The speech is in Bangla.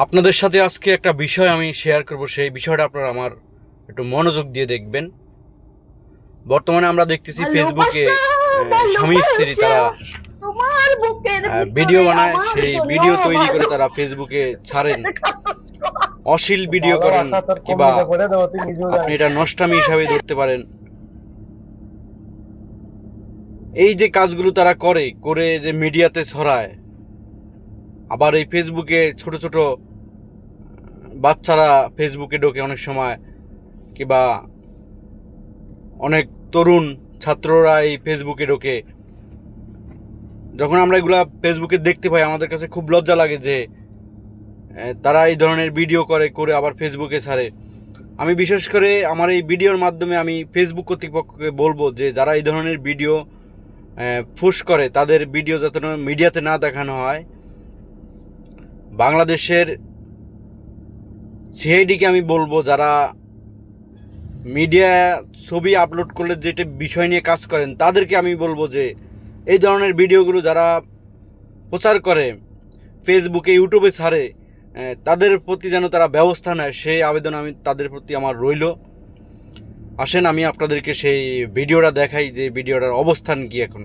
আপনাদের সাথে আজকে একটা বিষয় আমি শেয়ার করব, সেই বিষয়টা আপনারা আমার একটু মনোযোগ দিয়ে দেখবেন। বর্তমানে আমরা দেখতেছি ফেসবুকে ভালোবাসা স্বামী স্ত্রী ভালোবাসা তারা তোমার বুকের ভিডিও ভিতরে বানায়, আমার সেই জন্য ভিডিও তৈরি করে তারা ভালোবাসা ফেসবুকে ছাড়েন, অশ্লীল ভিডিও করেন, ভালোবাসা তোর কিংবা কমিয়ে করে দেবো, তুই নিজেও আপনি জানিস। এটা নষ্টামি হিসাবে ধরতে পারেন। এই যে কাজগুলো তারা করে যে মিডিয়াতে ছড়ায়, আবার এই ফেসবুকে ছোট ছোট বাচ্চারা ফেসবুকে ঢোকে অনেক সময়, কিংবা অনেক তরুণ ছাত্ররা এই ফেসবুকে ঢোকে। যখন আমরা এগুলা ফেসবুকে দেখতে পাই আমাদের কাছে খুব লজ্জা লাগে যে তারা এই ধরনের ভিডিও করে আবার ফেসবুকে ছাড়ে। আমি বিশেষ করে আমার এই ভিডিওর মাধ্যমে আমি ফেসবুক কর্তৃপক্ষকে বলবো যে যারা এই ধরনের ভিডিও পুশ করে তাদের ভিডিও যাতে মিডিয়াতে না দেখানো হয়। বাংলাদেশের সিআইডিকে আমি বলবো, যারা মিডিয়া ছবি আপলোড করলে যেটা বিষয় নিয়ে কাজ করেন তাদেরকে আমি বলবো যে এই ধরনের ভিডিওগুলো যারা প্রচার করে ফেসবুকে ইউটিউবে ছাড়ে তাদের প্রতি যেন তারা ব্যবস্থা নেয়, সেই আবেদন আমি তাদের প্রতি আমার রইল। আসেন আমি আপনাদেরকে সেই ভিডিওটা দেখাই যে ভিডিওটার অবস্থান কি এখন।